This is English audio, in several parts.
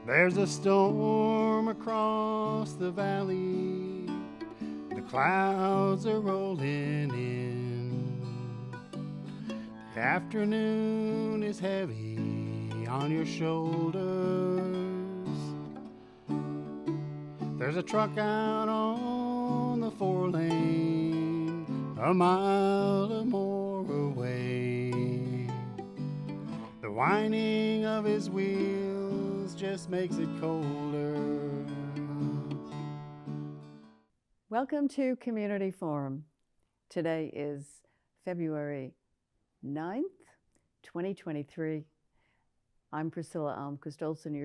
There's a storm across the valley. The clouds are rolling in. The afternoon is heavy on your shoulders. There's a truck out on the 4-lane, a mile or more away. The whining of his wheels just makes it colder. Welcome to Community Forum. Today is February 9th, 2023. I'm Priscilla Almquist-Olsen,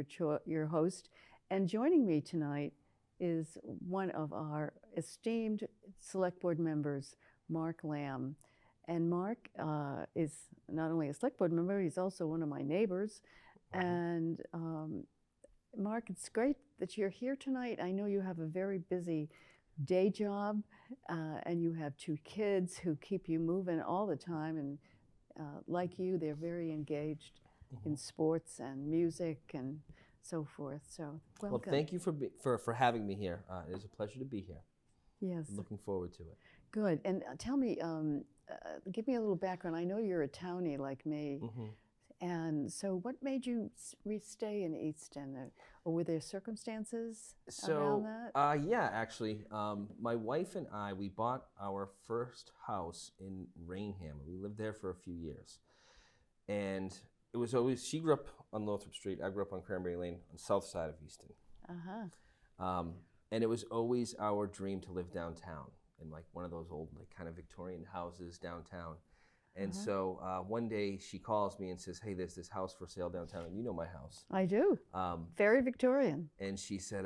your host, and joining me tonight is one of our esteemed select board members, Marc Lamb. And Marc is not only a select board member, he's also one of my neighbors. And Marc, it's great that you're here tonight. I know you have a very busy day job, and you have 2 kids who keep you moving all the time. And like you, they're very engaged in sports and music and so forth. So welcome. Well, thank you for having me here. It is a pleasure to be here. Yes. I'm looking forward to it. Good. And tell me, give me a little background. I know you're a townie like me. And so what made you stay in Easton? Or were there circumstances around that? Yeah, actually, my wife and I, we bought our first house in Rainham. We lived there for a few years. And it was always, she grew up on Lothrop Street. I grew up on Cranberry Lane on the south side of Easton. And it was always our dream to live downtown in like one of those old like kind of Victorian houses downtown. And so one day she calls me and says, hey, there's this house for sale downtown, and you know my house. I do. Very Victorian. And she said,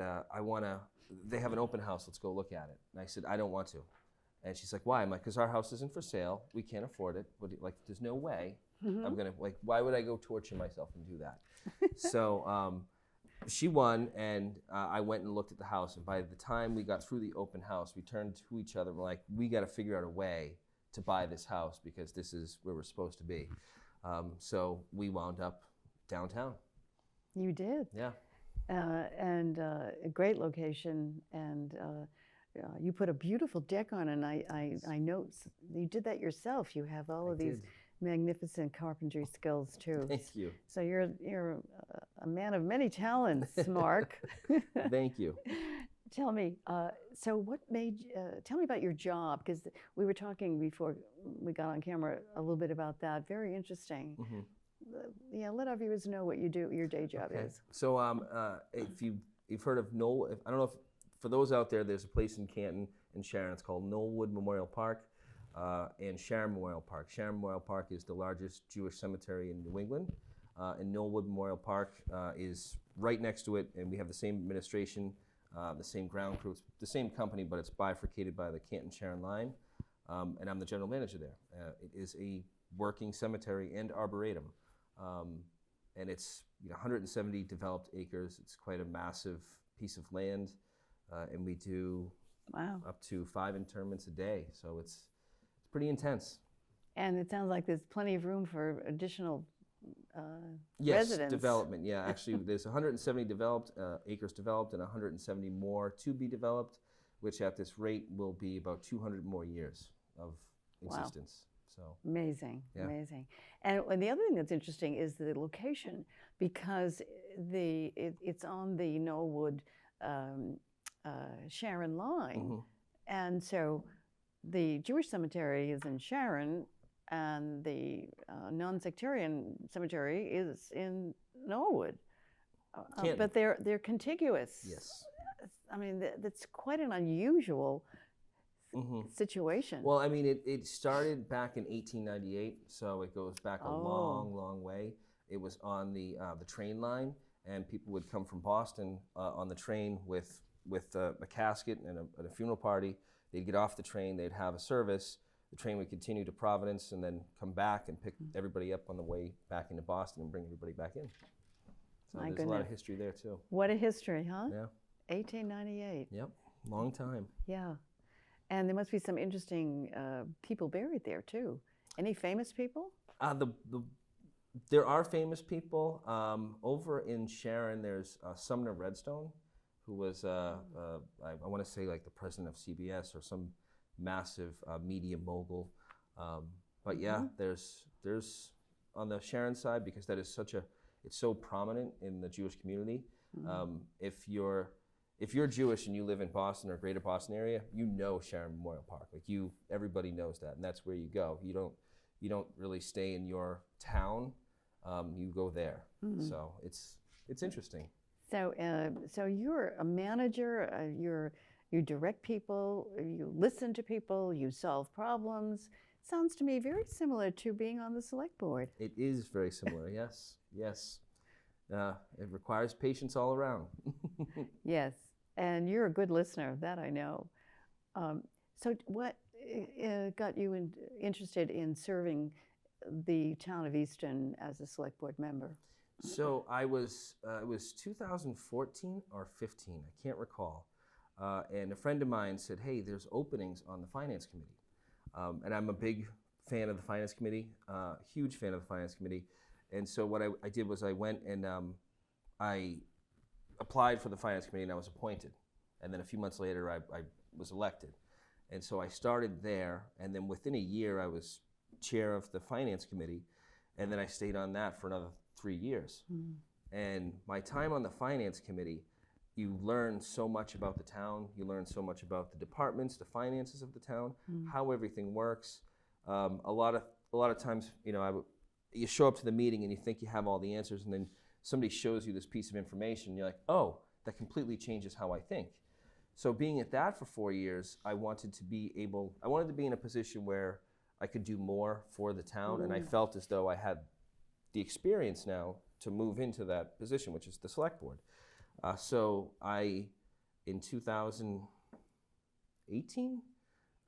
they have an open house, let's go look at it. And I said, I don't want to. And she's like, why? I'm like, because our house isn't for sale, we can't afford it, but like, there's no way I'm gonna, like, why would I go torture myself and do that? So she won, and I went and looked at the house, and by the time we got through the open house, we turned to each other and we're like, we gotta figure out a way to buy this house because this is where we're supposed to be. So we wound up downtown. You did. Yeah. And a great location, and you put a beautiful deck on, and I know you did that yourself. You have all of these magnificent carpentry skills too. Thank you. So you're a man of many talents, Marc. Thank you. Tell me, so what made, tell me about your job, because we were talking before we got on camera a little bit about that. Very interesting. Yeah, let our viewers know what you do, your day job is. So if you've heard of Knoll, I don't know if, for those out there, there's a place in Canton and Sharon, it's called Knollwood Memorial Park and Sharon Memorial Park. Sharon Memorial Park is the largest Jewish cemetery in New England, and Knollwood Memorial Park is right next to it, and we have the same administration, the same ground crew, it's the same company, but it's bifurcated by the Canton-Sharon line, and I'm the general manager there. It is a working cemetery and arboretum, and it's 170 developed acres. It's quite a massive piece of land, and we do up to 5 interments a day, so it's pretty intense. And it sounds like there's plenty of room for additional Yes, residents. development, yeah. Actually, there's 170 developed acres developed and 170 more to be developed, which at this rate will be about 200 more years of existence. So amazing, yeah. Amazing. And the other thing that's interesting is the location, because it's on the Knollwood Sharon line, and so the Jewish cemetery is in Sharon, and the non-sectarian cemetery is in Knollwood, but they're contiguous. Yes. I mean, that's quite an unusual situation. Well, I mean, it started back in 1898, so it goes back a long, long way. It was on the train line, and people would come from Boston on the train with a casket and a funeral party. They'd get off the train, they'd have a service. The train would continue to Providence and then come back and pick everybody up on the way back into Boston and bring everybody back in. So there's a lot of history there too. What a history, huh? Yeah. 1898. Yep, long time. Yeah. And there must be some interesting people buried there too. Any famous people? There are famous people. Over in Sharon, there's Sumner Redstone, who was, I want to say, like the president of CBS or some massive media mogul. But yeah, there's on the Sharon side, because that is it's so prominent in the Jewish community. If you're Jewish and you live in Boston or Greater Boston area, you know Sharon Memorial Park. Like everybody knows that, and that's where you go. You don't really stay in your town. You go there. So it's interesting. So you're a manager. You direct people. You listen to people. You solve problems. Sounds to me very similar to being on the select board. It is very similar. Yes. It requires patience all around. Yes, and you're a good listener. That I know. So what got you interested in serving the town of Easton as a select board member? So it was 2014 or 15, I can't recall. And a friend of mine said, hey, there's openings on the finance committee. And I'm a big fan of the finance committee, huge fan of the finance committee. And so what I did was I went and I applied for the finance committee and I was appointed. And then a few months later, I was elected. And so I started there, and then within a year, I was chair of the finance committee, and then I stayed on that for another 3 years. And my time on the finance committee, you learn so much about the town. You learn so much about the departments, the finances of the town, how everything works. A lot of times, you show up to the meeting and you think you have all the answers, and then somebody shows you this piece of information, and you're like, oh, that completely changes how I think. So being at that for 4 years, I wanted to be in a position where I could do more for the town, and I felt as though I had the experience now to move into that position, which is the select board. So in 2018,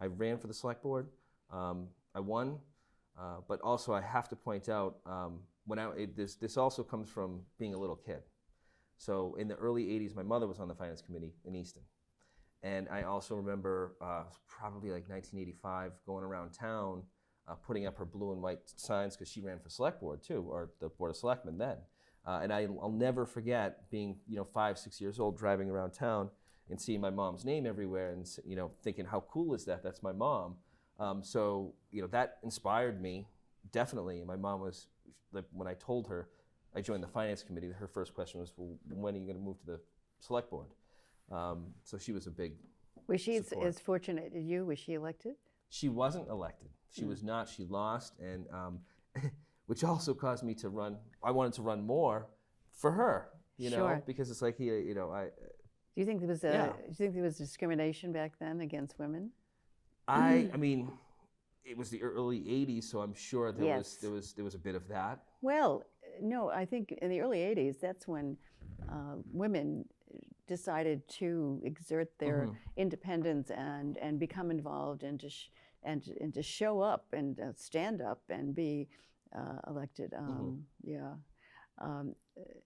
I ran for the select board. I won, but also I have to point out, this also comes from being a little kid. So in the early 80s, my mother was on the finance committee in Easton. And I also remember probably like 1985 going around town, putting up her blue and white signs, because she ran for select board too, or the board of selectmen then. And I'll never forget being 5, 6 years old, driving around town and seeing my mom's name everywhere, and thinking, how cool is that? That's my mom. So that inspired me definitely. And my mom was, when I told her I joined the finance committee, her first question was, well, when are you going to move to the select board? So she was a big Was she support. as fortunate as you? Was she elected? She wasn't elected. She was not. She lost, and which also caused me to run. I wanted to run more for her, Sure. because it's like, I. Do you think there was do you think there was discrimination back then against women? I mean, it was the early '80s, so I'm sure there was a bit of that. Well, no, I think in the early '80s, that's when women decided to exert their independence and become involved, and to show up and stand up and be elected.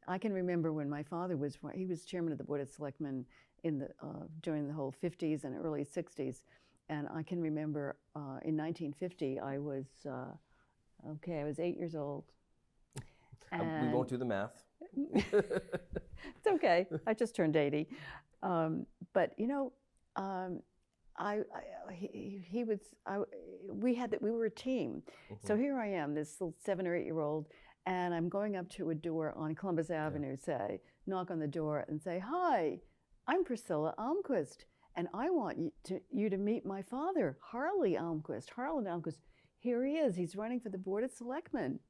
I can remember when my father was chairman of the Board of Selectmen during the whole 50s and early 60s, and I can remember in 1950 I was 8 years old. We won't do the math. It's okay. I just turned 80. But we were a team. So here I am, this little 7 or 8 year old, and I'm going up to a door on Columbus Avenue, knock on the door and say, hi, I'm Priscilla Almquist, and I want you to meet my father, Harland Almquist. Here he is. He's running for the Board of Selectmen.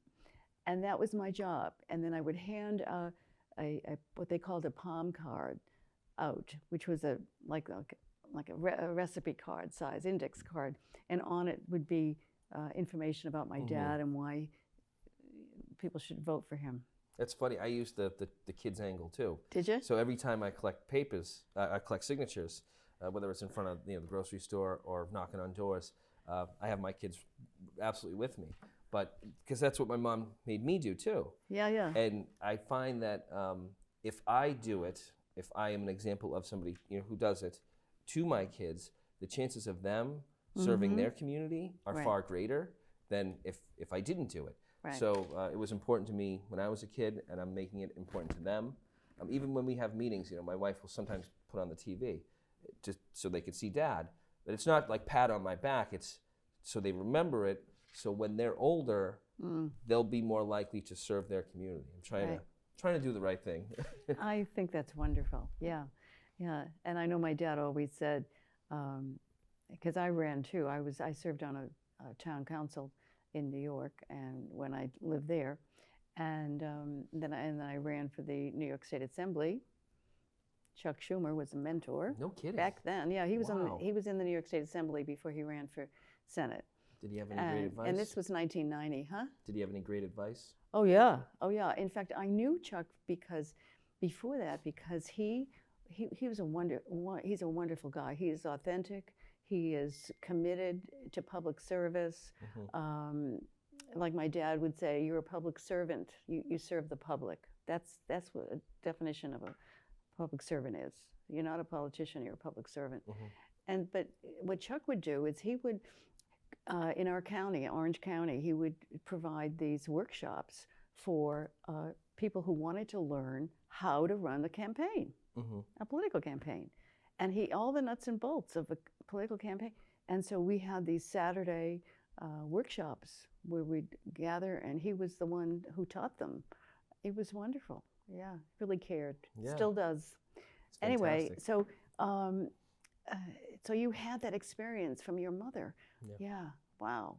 And that was my job. And then I would hand what they called a palm card out, which was a recipe card size, index card. And on it would be information about my dad and why people should vote for him. That's funny. I used the kids angle too. Did you? So every time I collect papers, I collect signatures, whether it's in front of the grocery store or knocking on doors, I have my kids absolutely with me. But because that's what my mom made me do too. Yeah. And I find that if I do it, if I am an example of somebody who does it to my kids, the chances of them serving their community are far greater than if I didn't do it. Right. So it was important to me when I was a kid, and I'm making it important to them. Even when we have meetings, my wife will sometimes put on the TV just so they could see Dad. But it's not like pat on my back. It's so they remember it. So when they're older, they'll be more likely to serve their community. I'm trying to do the right thing. I think that's wonderful. Yeah, yeah. And I know my dad always said, because I ran too. I served on a town council in New York, and when I lived there, and then I ran for the New York State Assembly. Chuck Schumer was a mentor. No kidding. Back then, yeah, he was Wow. he was in the New York State Assembly before he ran for Senate. Did he have any great advice? And this was 1990, huh? Did he have any great advice? Oh yeah, oh yeah. In fact, I knew Chuck because before that, because he was he's a wonderful guy. He is authentic. He is committed to public service. Like my dad would say, you're a public servant. You serve the public. That's what a definition of a public servant is. You're not a politician. You're a public servant. But what Chuck would do is he would. In our county, Orange County, he would provide these workshops for people who wanted to learn how to run a campaign, a political campaign. And all the nuts and bolts of a political campaign. And so we had these Saturday workshops where we'd gather, and he was the one who taught them. It was wonderful. Yeah, really cared. Yeah. Still does. It's Anyway, fantastic. so you had that experience from your mother. Yeah, wow.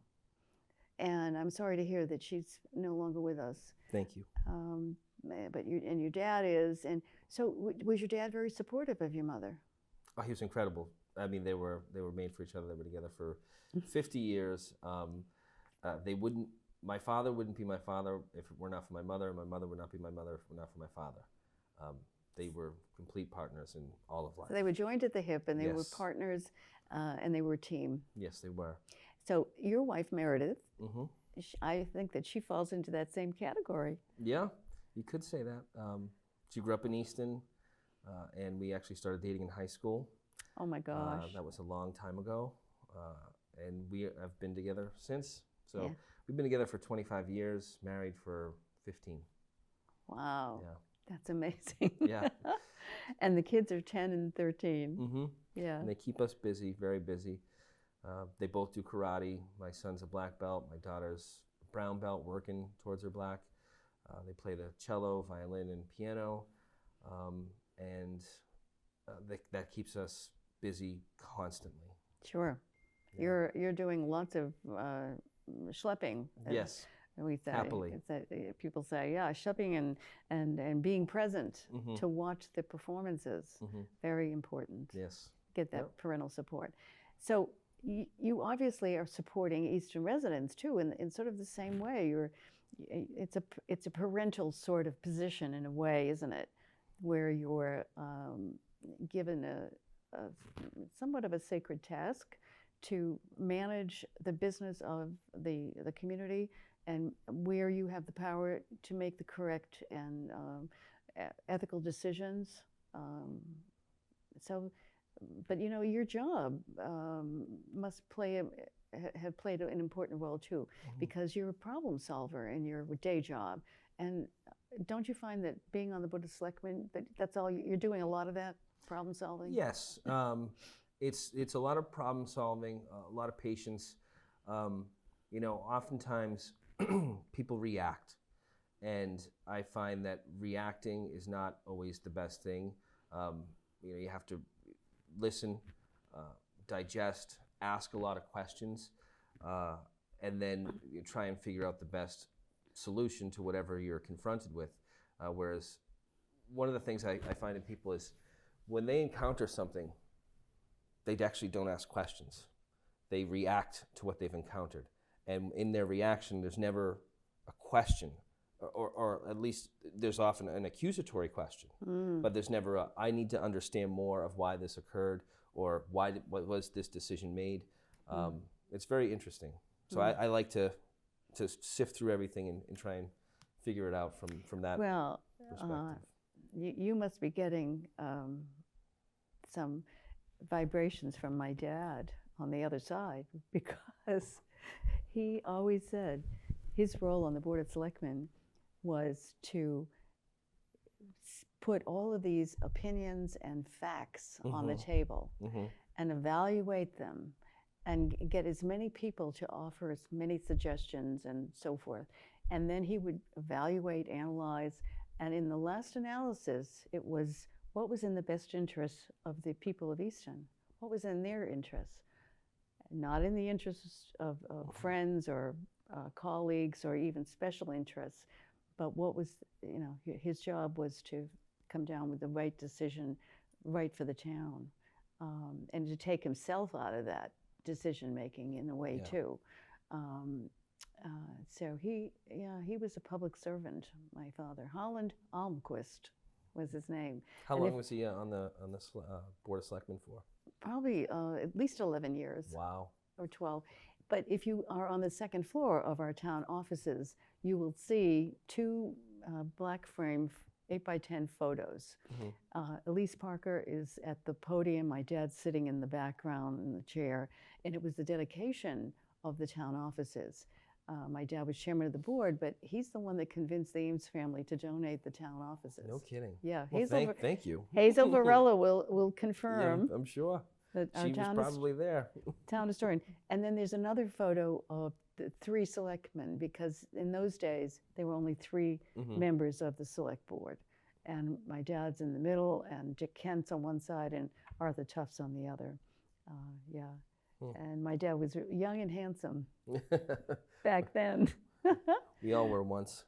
And I'm sorry to hear that she's no longer with us. Thank you. But your dad is, and so was your dad very supportive of your mother? Oh, he was incredible. I mean, they were made for each other. They were together for 50 years. My father wouldn't be my father if it were not for my mother, and my mother would not be my mother if it were not for my father. They were complete partners in all of life. So they were joined at the hip, and they were Yes. partners, and they were a team. Yes, they were. So your wife, Meredith, Mm-hmm. I think that she falls into that same category. Yeah, you could say that. She grew up in Easton, and we actually started dating in high school. Oh my gosh. That was a long time ago, and we have been together since. So Yeah. we've been together for 25 years, married for 15. Wow. Yeah. That's amazing. Yeah. And the kids are 10 and 13. Mm-hmm. Yeah. And they keep us busy, very busy. They both do karate. My son's a black belt. My daughter's a brown belt, working towards her black. They play the cello, violin, and piano, and that keeps us busy constantly. Sure. Yeah. You're doing lots of schlepping. Yes. We say, Happily. People say, yeah, schlepping and being present to watch the performances. Very important. Yes. Get that parental support. So you obviously are supporting Eastern residents too, in sort of the same way. It's a parental sort of position in a way, isn't it? Where you're given a somewhat of a sacred task to manage the business of the community, and where you have the power to make the correct and ethical decisions. But your job must have played an important role too, because you're a problem solver in your day job. And don't you find that being on the Board of Selectmen, that's all you're doing? A lot of that problem solving. Yes. It's a lot of problem solving, a lot of patience. Oftentimes people react, and I find that reacting is not always the best thing. You have to listen, digest, ask a lot of questions, and then you try and figure out the best solution to whatever you're confronted with. Whereas one of the things I find in people is when they encounter something, they actually don't ask questions. They react to what they've encountered. And in their reaction, there's never a question, or at least there's often an accusatory question, but there's never I need to understand more of why this occurred, or what was this decision made. It's very interesting. So I like to sift through everything and try and figure it out from that perspective. You must be getting some vibrations from my dad on the other side, because he always said, his role on the Board of Selectmen was to put all of these opinions and facts on the table and evaluate them and get as many people to offer as many suggestions and so forth. And then he would evaluate, analyze, and in the last analysis, it was what was in the best interest of the people of Easton, what was in their interests, not in the interests of friends or colleagues or even special interests, but what was, his job was to come down with the right decision, right for the town, and to take himself out of that decision making in a way too. So he was a public servant, my father. Holland Almquist was his name. How long was he on the Board of Selectmen for? Probably at least 11 years. Wow. Or 12. But if you are on the second floor of our town offices, you will see two black frame 8x10 photos. Elise Parker is at the podium, my dad's sitting in the background in the chair, and it was the dedication of the town offices. My dad was chairman of the board, but he's the one that convinced the Ames family to donate the town offices. No kidding. Yeah. Well, thank you. Hazel Varela will confirm. Yeah, I'm sure. That she was probably there. Town historian. And then there's another photo of the 3 selectmen, because in those days there were only 3 members of the select board. And my dad's in the middle, and Dick Kent's on one side, and Arthur Tufts on the other. And my dad was young and handsome back then. We all were once.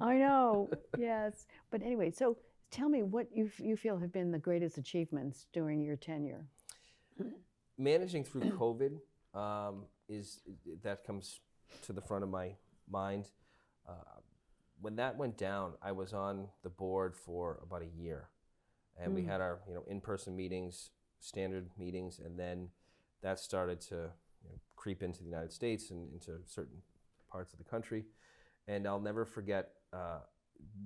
I know, yes. But anyway, so tell me what you feel have been the greatest achievements during your tenure. Managing through COVID that comes to the front of my mind. When that went down, I was on the board for about a year, and we had our in-person meetings, standard meetings, and then that started to creep into the United States and into certain parts of the country. And I'll never forget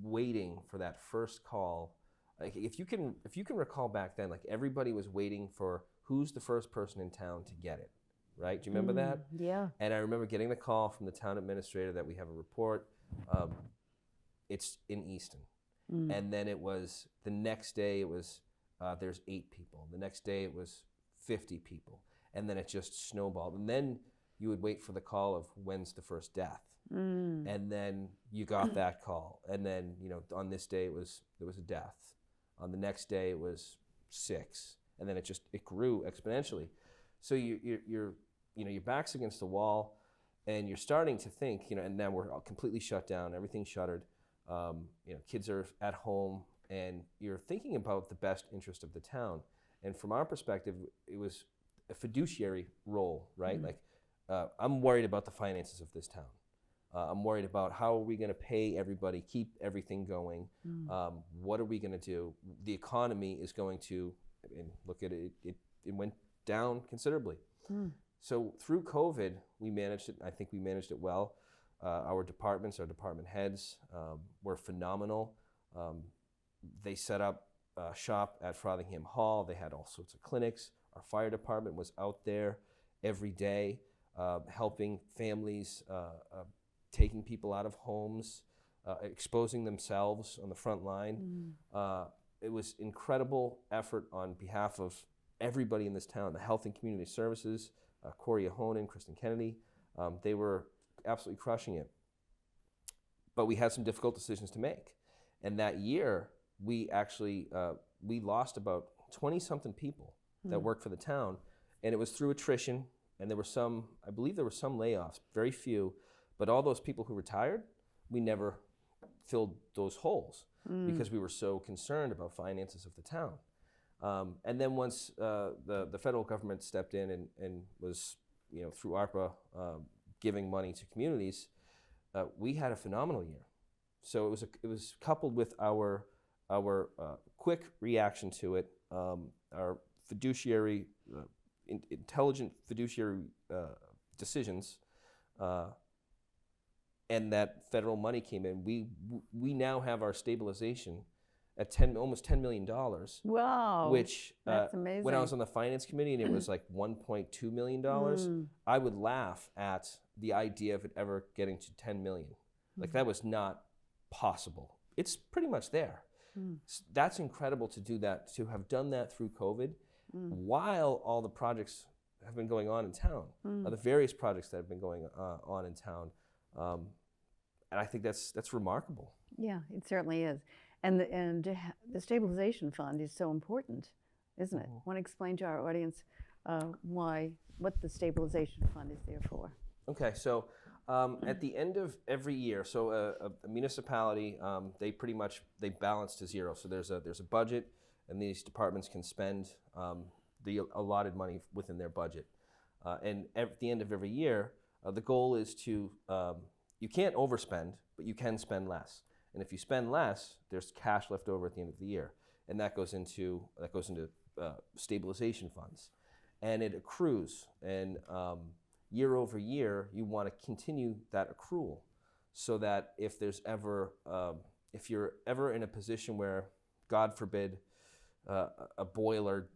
waiting for that first call. Like if you can recall back then, like everybody was waiting for who's the first person in town to get it, right? Do you remember that? Yeah. And I remember getting the call from the town administrator that we have a report. It's in Easton. And then it was the next day it was there's 8 people. The next day it was 50 people. And then it just snowballed. And then you would wait for the call of when's the first death. And then you got that call. And then, on this day there was a death. On the next day it was 6. And then it grew exponentially. So your back's against the wall, and you're starting to think, and now we're all completely shut down, everything's shuttered. Kids are at home, and you're thinking about the best interest of the town. And from our perspective, it was a fiduciary role, right? Like, I'm worried about the finances of this town. I'm worried about how are we going to pay everybody, keep everything going. What are we going to do? The economy is going to, and look at it, it went down considerably. So through COVID, we managed it. I think we managed it well. Our departments, our department heads were phenomenal. They set up shop at Frothingham Hall. They had all sorts of clinics. Our fire department was out there every day, helping families, taking people out of homes, exposing themselves on the front line. It was incredible effort on behalf of everybody in this town, the Health and Community Services, Corey Ahonen, Kristen Kennedy. They were absolutely crushing it. But we had some difficult decisions to make. And that year, we actually, we lost about 20-something people that worked for the town. And it was through attrition, and there were some, I believe there were some layoffs, very few, but all those people who retired, we never filled those holes because we were so concerned about finances of the town. And then once the federal government stepped in and was, through ARPA, giving money to communities, we had a phenomenal year. So it was coupled with our quick reaction to it, our fiduciary, intelligent fiduciary decisions, and that federal money came in. We now have our stabilization at almost $10 million. Wow. Which That's amazing. when I was on the finance committee and it was like $1.2 million, I would laugh at the idea of it ever getting to 10 million. Like that was not possible. It's pretty much there. That's incredible to do that, to have done that through COVID while all the projects have been going on in town, the various projects that have been going on in town. And I think that's remarkable. Yeah, it certainly is. And the stabilization fund is so important, isn't it? Want to explain to our audience what the stabilization fund is there for? Okay, so at the end of every year, so a municipality, they balance to zero. So there's a budget, and these departments can spend the allotted money within their budget. And at the end of every year, the goal is to you can't overspend, but you can spend less. And if you spend less, there's cash left over at the end of the year, and that goes into stabilization funds, and it accrues. And year over year, you want to continue that accrual, so that if you're ever in a position where, God forbid, a boiler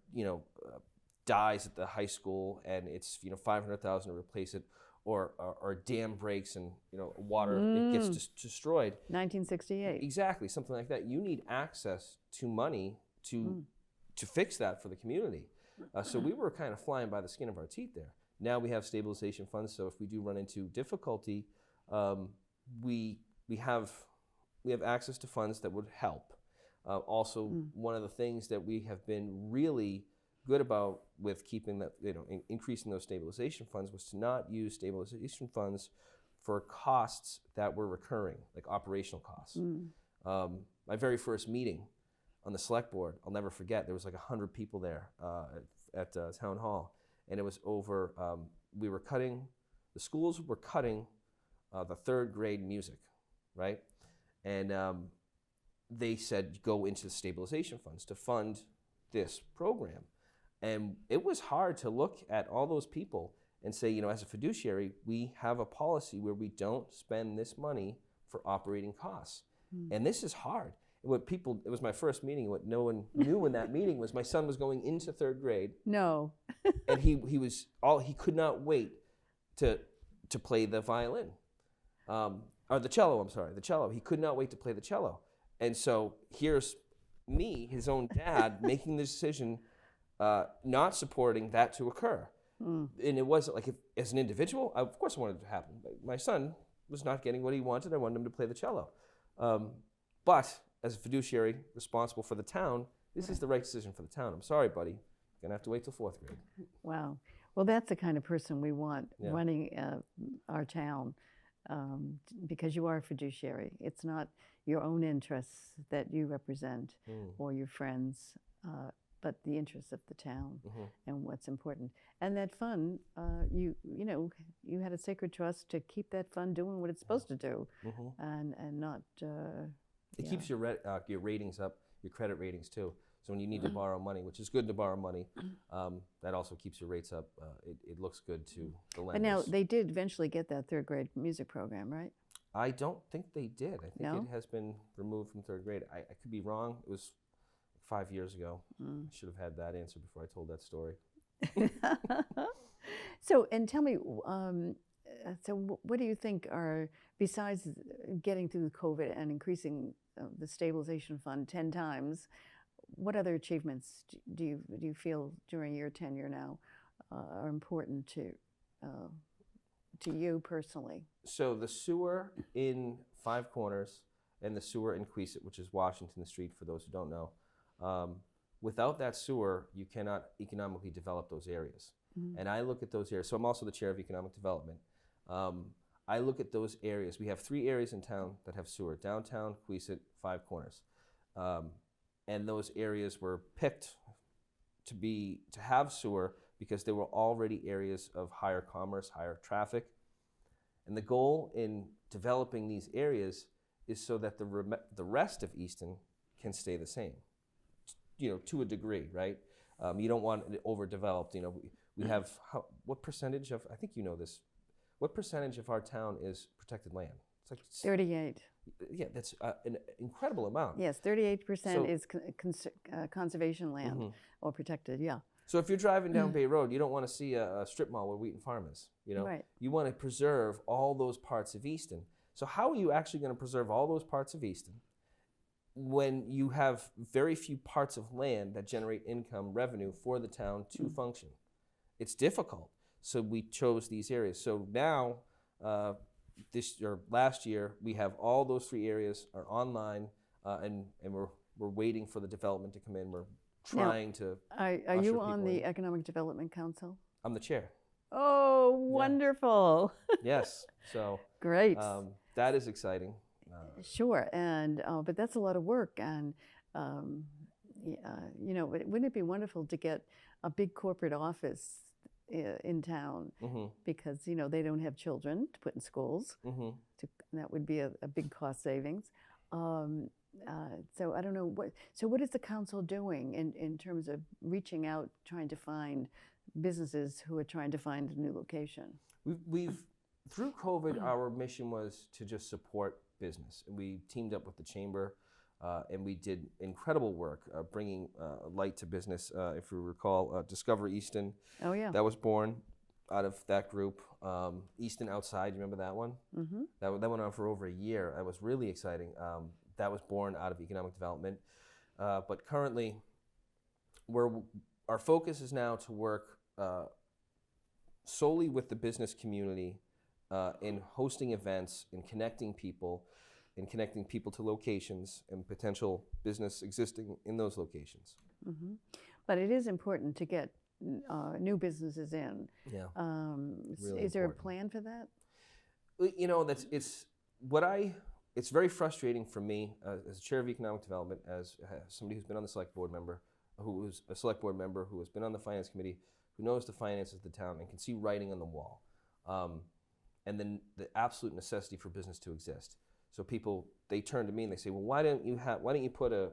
dies at the high school and it's $500,000 to replace it, or a dam breaks and water it gets destroyed. 1968. Exactly, something like that. You need access to money to fix that for the community. So we were kind of flying by the skin of our teeth there. Now we have stabilization funds, so if we do run into difficulty, we have access to funds that would help. Also, one of the things that we have been really good about with keeping that, increasing those stabilization funds, was to not use stabilization funds for costs that were recurring, like operational costs. My very first meeting on the select board, I'll never forget, there was like 100 people there at town hall, and it was over, the schools were cutting the third grade music, right? And they said, go into the stabilization funds to fund this program. And it was hard to look at all those people and say, as a fiduciary, we have a policy where we don't spend this money for operating costs. And this is hard. It was my first meeting. What no one knew in that meeting was my son was going into third grade. No. And he could not wait to play the violin. Or the cello, I'm sorry, the cello. He could not wait to play the cello. And so here's me, his own dad, making the decision, not supporting that to occur. And it wasn't like, as an individual, of course I wanted it to happen. My son was not getting what he wanted. I wanted him to play the cello. But as a fiduciary responsible for the town, this is the right decision for the town. I'm sorry, buddy. You're going to have to wait till fourth grade. Wow. Well, that's the kind of person we want running our town, because you are a fiduciary. It's not your own interests that you represent or your friends, but the interests of the town and what's important. And that fund, you had a sacred trust to keep that fund doing what it's supposed to do, and not. It keeps your ratings up, your credit ratings too. So when you need to borrow money, which is good to borrow money, that also keeps your rates up. It looks good to the lenders. But now they did eventually get that third grade music program, right? I don't think they did. I think No? it has been removed from third grade. I could be wrong. It was 5 years ago. I should have had that answer before I told that story. So, and tell me, what do you think are, besides getting through COVID and increasing the stabilization fund 10 times, what other achievements do you feel during your tenure now are important to you personally? So the sewer in Five Corners and the sewer in Queeset, which is Washington Street for those who don't know, without that sewer, you cannot economically develop those areas. And I look at those areas, so I'm also the chair of economic development. I look at those areas. We have 3 areas in town that have sewer: downtown, Queeset, Five Corners. And those areas were picked to have sewer because they were already areas of higher commerce, higher traffic. And the goal in developing these areas is so that the rest of Easton can stay the same, to a degree, right? You don't want it overdeveloped. We have, what percentage of, I think you know this, what percentage of our town is protected land? It's like 38. Yeah, that's an incredible amount. Yes, 38% So- is conservation land or protected. Yeah. So if you're driving down Bay Road, you don't want to see a strip mall where Wheaton Farm is. You know, Right. you want to preserve all those parts of Easton. So how are you actually going to preserve all those parts of Easton when you have very few parts of land that generate income revenue for the town to function? It's difficult. So we chose these areas. So now, last year, we have all those 3 areas are online, and we're waiting for the development to come in. We're trying to. Are usher you on people the in. Economic Development Council? I'm the chair. Oh, wonderful. Yes. So Great. that is exciting. Sure. And but that's a lot of work. And you know, wouldn't it be wonderful to get a big corporate office in town, because you know they don't have children to put in schools. That would be a big cost savings. So I don't know what is the council doing in terms of reaching out, trying to find businesses who are trying to find a new location? We've through COVID, our mission was to just support business, and we teamed up with the chamber, and we did incredible work bringing light to business. If you recall, Discover Easton. Oh yeah. That was born out of that group. Easton Outside, you remember that one? That went on for over a year. It was really exciting. That was born out of economic development. But currently, our focus is now to work solely with the business community in hosting events, in connecting people to locations and potential business existing in those locations. But it is important to get new businesses in. Yeah. Really is there a plan for that? You know, it's very frustrating for me as chair of economic development, as somebody who's been on the select board member, who is a select board member, who has been on the finance committee, who knows the finances of the town and can see writing on the wall, and then the absolute necessity for business to exist. So people, they turn to me and they say, well, why don't you put a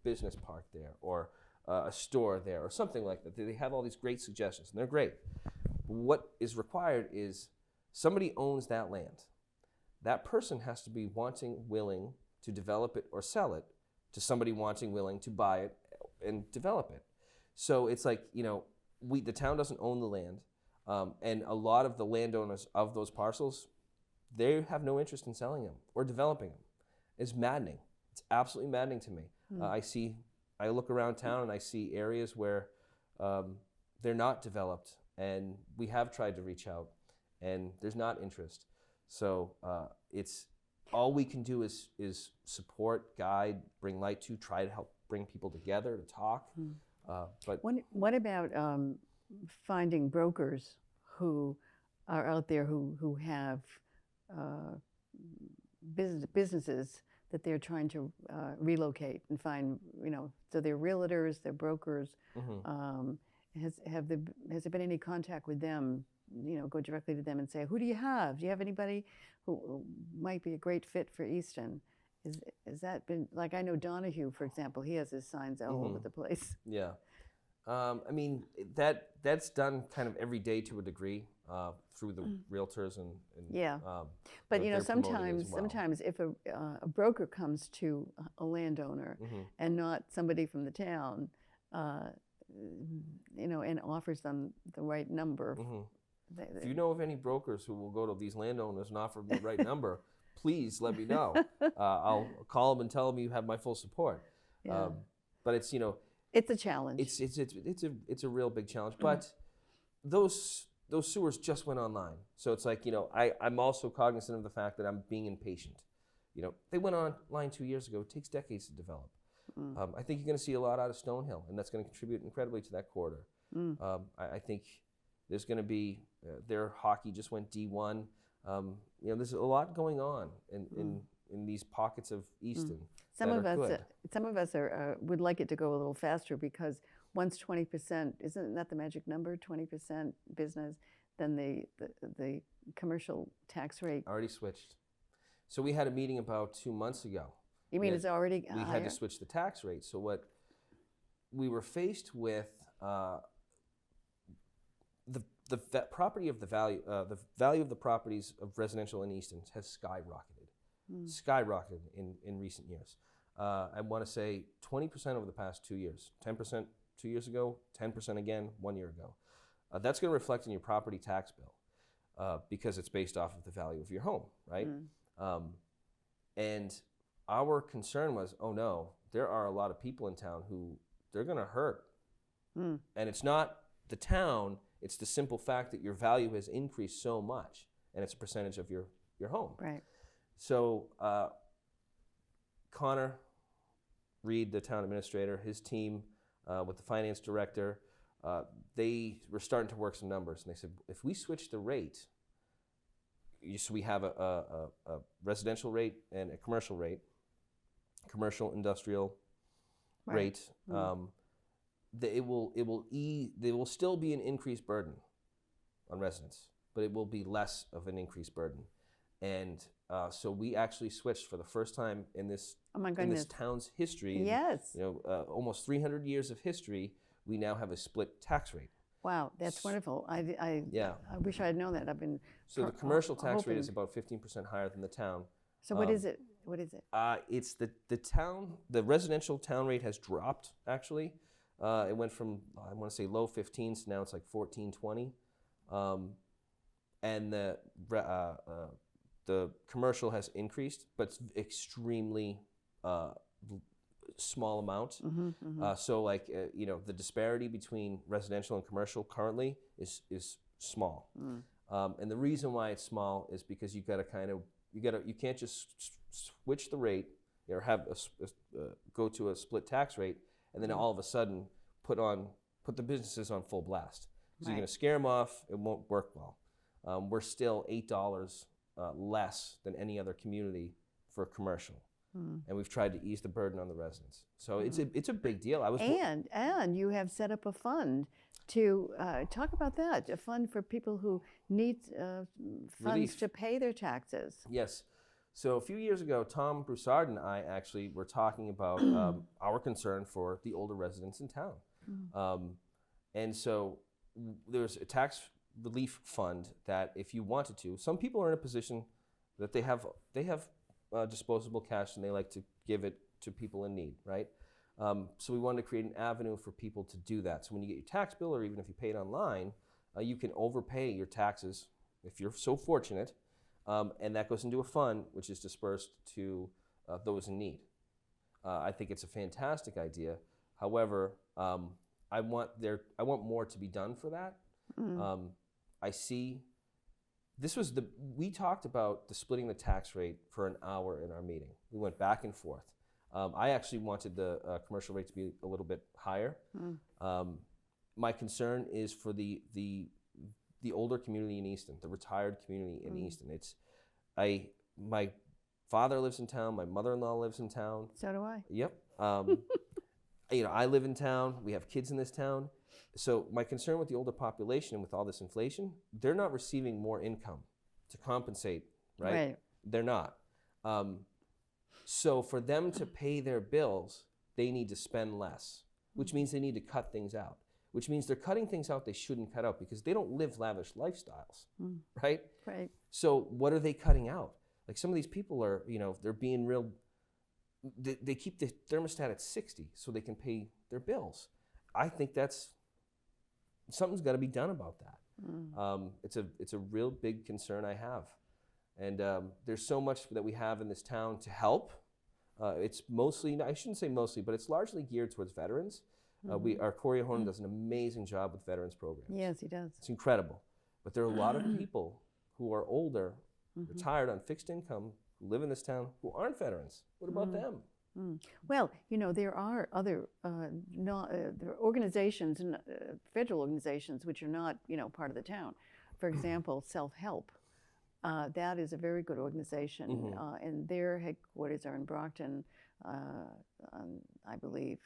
business park there, or a store there, or something like that? They have all these great suggestions, and they're great. What is required is somebody owns that land. That person has to be willing to develop it or sell it to somebody willing to buy it and develop it. So it's like, you know, the town doesn't own the land, and a lot of the landowners of those parcels, they have no interest in selling them or developing them. It's maddening. It's absolutely maddening to me. I look around town and I see areas where they're not developed, and we have tried to reach out, and there's not interest. So it's all we can do is support, guide, bring light to, try to help bring people together to talk. But what about finding brokers who are out there who have businesses that they're trying to relocate and find, you know, so they're realtors, they're brokers. Has there been any contact with them? You know, go directly to them and say, who do you have? Do you have anybody who might be a great fit for Easton? Has that been, like, I know Donahue, for example, he has his signs all over the place. Yeah. I mean, that's done kind of every day to a degree through the realtors and yeah. But you know, they're promoting as well. sometimes if a broker comes to a landowner and not somebody from the town, you know, and offers them the right number. If you know of any brokers who will go to these landowners and offer them the right number, please let me know. I'll call them and tell them you have my full support. Yeah. But it's, you know, it's a challenge. It's a real big challenge. But those sewers just went online, so it's like, you know, I'm also cognizant of the fact that I'm being impatient. You know, they went online 2 years ago. It takes decades to develop. I think you're going to see a lot out of Stonehill, and that's going to contribute incredibly to that corridor. I think there's going to be their hockey just went D1. You know, there's a lot going on in these pockets of Easton. Some of us would like it to go a little faster, because once 20%, isn't that the magic number? 20% business, then the commercial tax rate already switched. So we had a meeting about 2 months ago. You mean it's already higher? We had to switch the tax rate. So what we were faced with, the value of the properties of residential in Easton has skyrocketed. skyrocketed in recent years. I want to say 20% over the past 2 years, 10% 2 years ago, 10% again 1 year ago. That's going to reflect in your property tax bill because it's based off of the value of your home, right? And our concern was, oh no, there are a lot of people in town who they're going to hurt. And it's not the town, it's the simple fact that your value has increased so much, and it's a percentage of your home. Right. So Connor Reed, the town administrator, his team with the finance director, they were starting to work some numbers, and they said, if we switch the rate, so we have a residential rate and a commercial rate, commercial industrial rate, there will still be an increased burden on residents, but it will be less of an increased burden. And so we actually switched for the first time in this town's history. Yes. Almost 300 years of history, we now have a split tax rate. Wow, that's wonderful. I wish I had known that. I've been So the commercial tax rate is about 15% higher than the town. So what is it? What is it? It's the residential town rate has dropped, actually. It went from, I want to say, low 15s, now it's like 14, 20. And the commercial has increased, but it's extremely small amount. So like, the disparity between residential and commercial currently is small. And the reason why it's small is because you can't just switch the rate or have go to a split tax rate and then all of a sudden put the businesses on full blast. So you're going to scare them off. It won't work well. We're still $8 less than any other community for commercial, and we've tried to ease the burden on the residents. So it's a big deal. And you have set up a fund to talk about that, a fund for people who need funds to pay their taxes. Yes. So a few years ago, Tom Broussard and I actually were talking about our concern for the older residents in town. And so there's a tax relief fund that if you wanted to, some people are in a position that they have disposable cash and they like to give it to people in need, right? So we wanted to create an avenue for people to do that. So when you get your tax bill, or even if you pay it online, you can overpay your taxes if you're so fortunate, and that goes into a fund which is dispersed to those in need. I think it's a fantastic idea. However, I want more to be done for that. We talked about splitting the tax rate for an hour in our meeting. We went back and forth. I actually wanted the commercial rate to be a little bit higher. My concern is for the older community in Easton, the retired community in Easton. My father lives in town. My mother-in-law lives in town. So do I. Yep. I live in town. We have kids in this town. So my concern with the older population and with all this inflation, they're not receiving more income to compensate, right? They're not. So for them to pay their bills, they need to spend less, which means they need to cut things out, which means they're cutting things out they shouldn't cut out because they don't live lavish lifestyles, right? Right. So what are they cutting out? Like some of these people are, they're being real, they keep the thermostat at 60 so they can pay their bills. I think something's got to be done about that. It's a real big concern I have. And there's so much that we have in this town to help. It's mostly, I shouldn't say mostly, but it's largely geared towards veterans. Our Corey Horn does an amazing job with veterans programs. Yes, he does. It's incredible. But there are a lot of people who are older, retired on fixed income, who live in this town, who aren't veterans. What about them? Well, there are other there are organizations, and federal organizations, which are not, part of the town. For example, Self-Help. That is a very good organization, and their headquarters are in Brockton, I believe.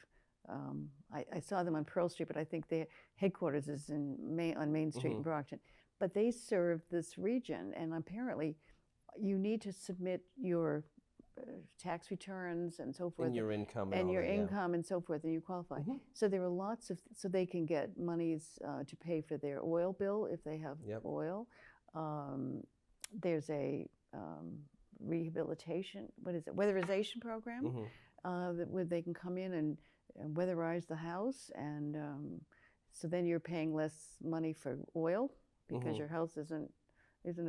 I saw them on Pearl Street, but I think their headquarters is on Main Street in Brockton. But they serve this region, and apparently you need to submit your tax returns and so forth. And your income. And your income and so forth, and you qualify. So there are lots of, so they can get monies to pay for their oil bill if they have oil. There's a rehabilitation, what is it, weatherization program, where they can come in and weatherize the house, and so then you're paying less money for oil because your house isn't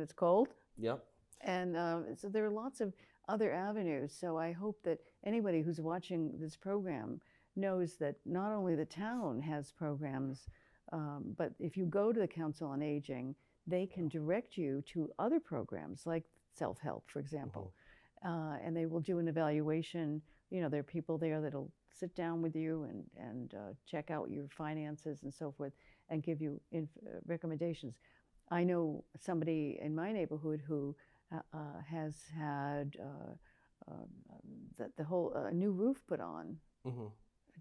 as cold. Yep. And so there are lots of other avenues. So I hope that anybody who's watching this program knows that not only the town has programs, but if you go to the Council on Aging, they can direct you to other programs like self-help, for example. And they will do an evaluation. You know, there are people there that'll sit down with you and check out your finances and so forth and give you recommendations. I know somebody in my neighborhood who has had the whole new roof put on,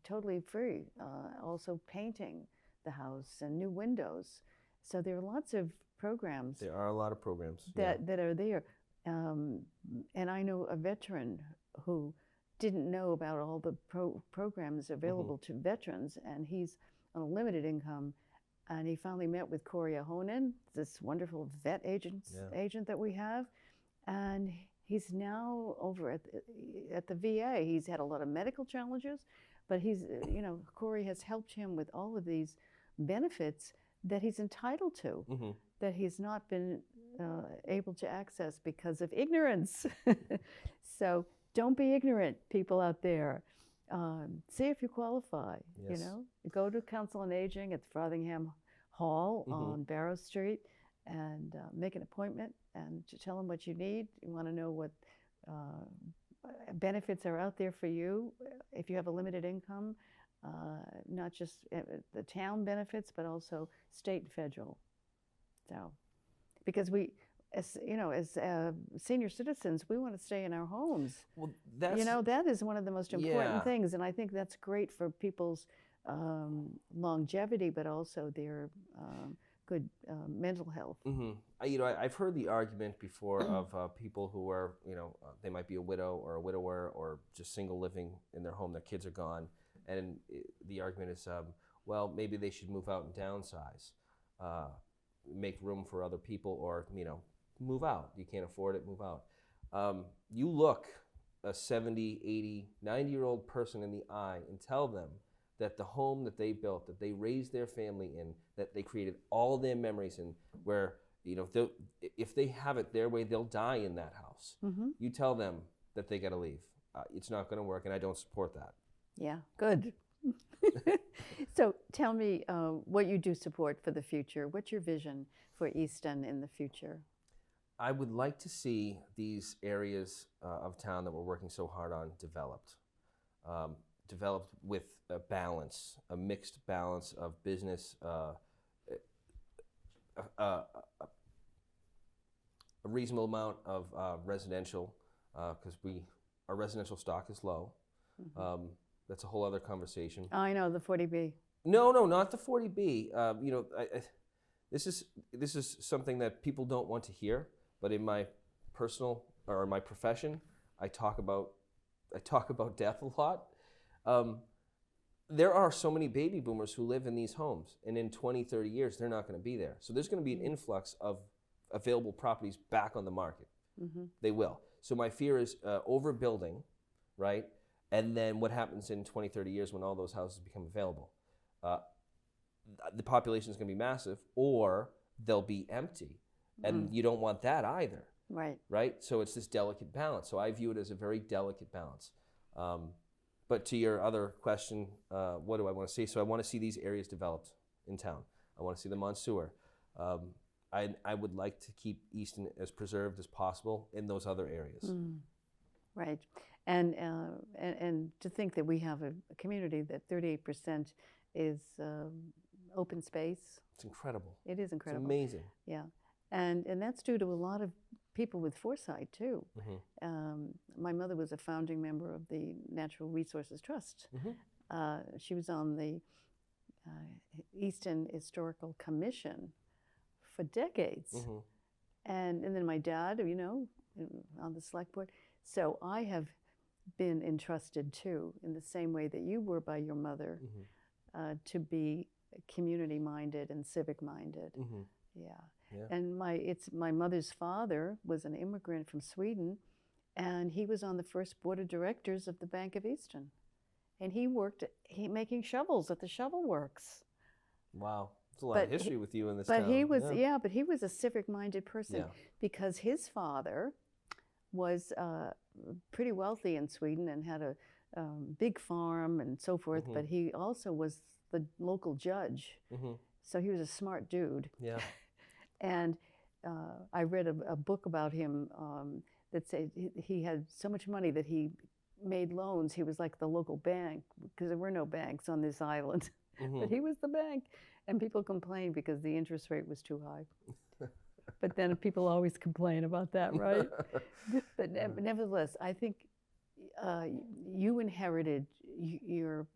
totally free. Also painting the house and new windows. So there are lots of programs. There are a lot of programs that are there. And I know a veteran who didn't know about all the programs available to veterans, and he's on a limited income. And he finally met with Corey Ahonen, this wonderful vet agent that we have. And he's now over at the VA. He's had a lot of medical challenges, but he's, Corey has helped him with all of these benefits that he's entitled to, that he's not been able to access because of ignorance. So don't be ignorant, people out there. See if you qualify. Yes. Go to Council on Aging at the Frothingham Hall on Barrow Street and make an appointment and to tell them what you need. You want to know what benefits are out there for you if you have a limited income, not just the town benefits, but also state and federal. So, because we, as senior citizens, we want to stay in our homes. Well, that's, that is one of the most important things, and I think that's great for people's longevity, but also their good mental health. I've heard the argument before of people who are, they might be a widow or a widower or just single living in their home, their kids are gone, and the argument is, well, maybe they should move out and downsize, make room for other people, or, move out. You can't afford it, move out. You look a 70, 80, 90-year-old person in the eye and tell them that the home that they built, that they raised their family in, that they created all their memories in, where, if they have it their way, they'll die in that house. You tell them that they got to leave. It's not going to work, and I don't support that. Yeah, good. So tell me what you do support for the future. What's your vision for Easton in the future? I would like to see these areas of town that we're working so hard on developed. Developed with a balance, a mixed balance of business, a reasonable amount of residential, because our residential stock is low. That's a whole other conversation. I know, the 40B. No, not the 40B. This is something that people don't want to hear, but in my personal or my profession, I talk about death a lot. There are so many baby boomers who live in these homes, and in 20, 30 years, they're not going to be there. So there's going to be an influx of available properties back on the market. They will. So my fear is overbuilding, right? And then what happens in 20, 30 years when all those houses become available? The population is going to be massive, or they'll be empty. And you don't want that either. Right? So it's this delicate balance. So I view it as a very delicate balance. But to your other question, what do I want to see? So I want to see these areas developed in town. I want to see them on sewer. I would like to keep Easton as preserved as possible in those other areas. Right. And to think that we have a community that 38% is open space. It's incredible. It is incredible. It's amazing. Yeah. And that's due to a lot of people with foresight, too. My mother was a founding member of the Natural Resources Trust. She was on the Easton Historical Commission for decades. And then my dad, on the select board. So I have been entrusted, too, in the same way that you were by your mother, to be community-minded and civic-minded. Yeah. And my mother's father was an immigrant from Sweden, and he was on the first board of directors of the Bank of Easton. And he worked making shovels at the shovel works. Wow. There's a lot of history with you in this but town. He was, but he was a civic-minded person because his father was pretty wealthy in Sweden and had a big farm and so forth, but he also was the local judge. So he was a smart dude. Yeah. And I read a book about him that said he had so much money that he made loans. He was like the local bank because there were no banks on this island. But he was the bank. And people complained because the interest rate was too high. But then people always complain about that, right? But nevertheless, I think you inherited your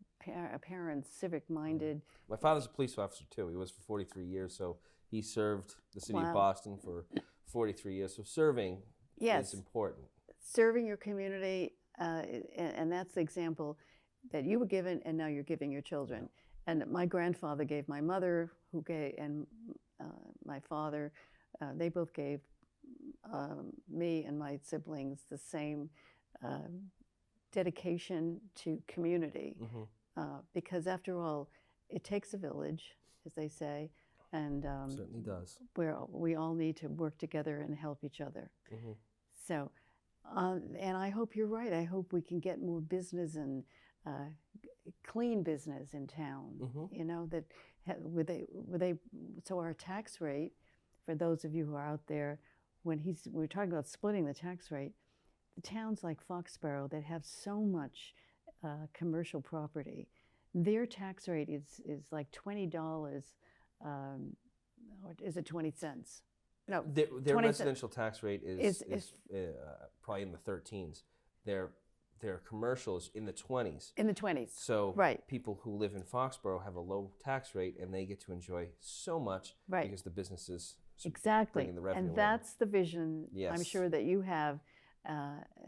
parents' civic-minded. My father's a police officer too. He was for 43 years, so he served the city of Boston for 43 years. So serving is important. Serving your community, and that's the example that you were given, and now you're giving your children. And my grandfather gave my mother, and my father, they both gave me and my siblings the same dedication to community. Because after all, it takes a village, as they say, and certainly does. We all need to work together and help each other. So, and I hope you're right. I hope we can get more business and clean business in town. You know, that so our tax rate, for those of you who are out there, we're talking about splitting the tax rate, the towns like Foxborough that have so much commercial property, their tax rate is like $20, or is it 20 cents? No, their residential tax rate is probably in the 13s. Their commercial is in the 20s. In the 20s. So people who live in Foxborough have a low tax rate, and they get to enjoy so much because the businesses bringing the revenue and that's in. the vision I'm sure that you have.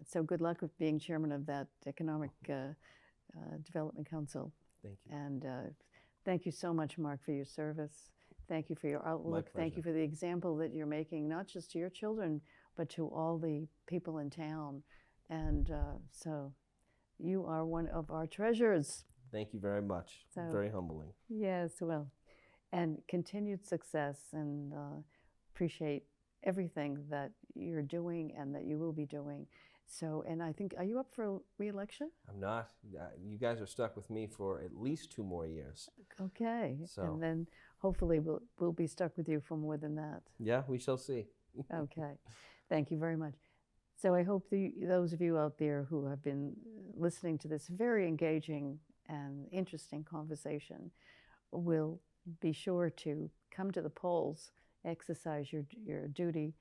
So good luck with being chairman of that Economic Development Council. Thank you. And thank you so much, Mark, for your service. Thank you for your outlook. Thank you for the example that you're making, not just to your children, but to all the people in town. And so you are one of our treasures. Thank you very much. So, very humbling. Yes, well, and continued success, and appreciate everything that you're doing and that you will be doing. So, and I think, are you up for re-election? I'm not. You guys are stuck with me for at least 2 more years. Okay. So. And then hopefully we'll be stuck with you for more than that. Yeah, we shall see. Okay. Thank you very much. So I hope those of you out there who have been listening to this very engaging and interesting conversation will be sure to come to the polls, exercise your duty.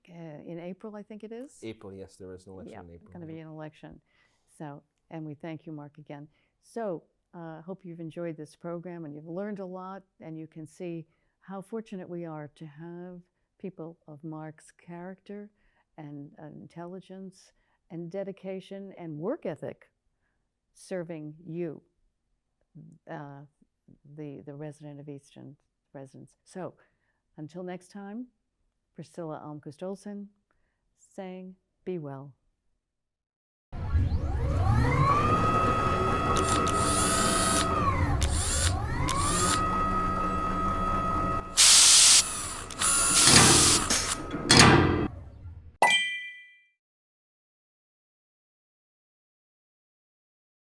In April, I think it is? April, yes, there is an election in April. Yeah, going to be an election. So, and we thank you, Mark, again. So, hope you've enjoyed this program and you've learned a lot, and you can see how fortunate we are to have people of Mark's character and intelligence and dedication and work ethic serving you, the resident of Easton residents. So, until next time, Priscilla Almquist-Olsen saying, be well.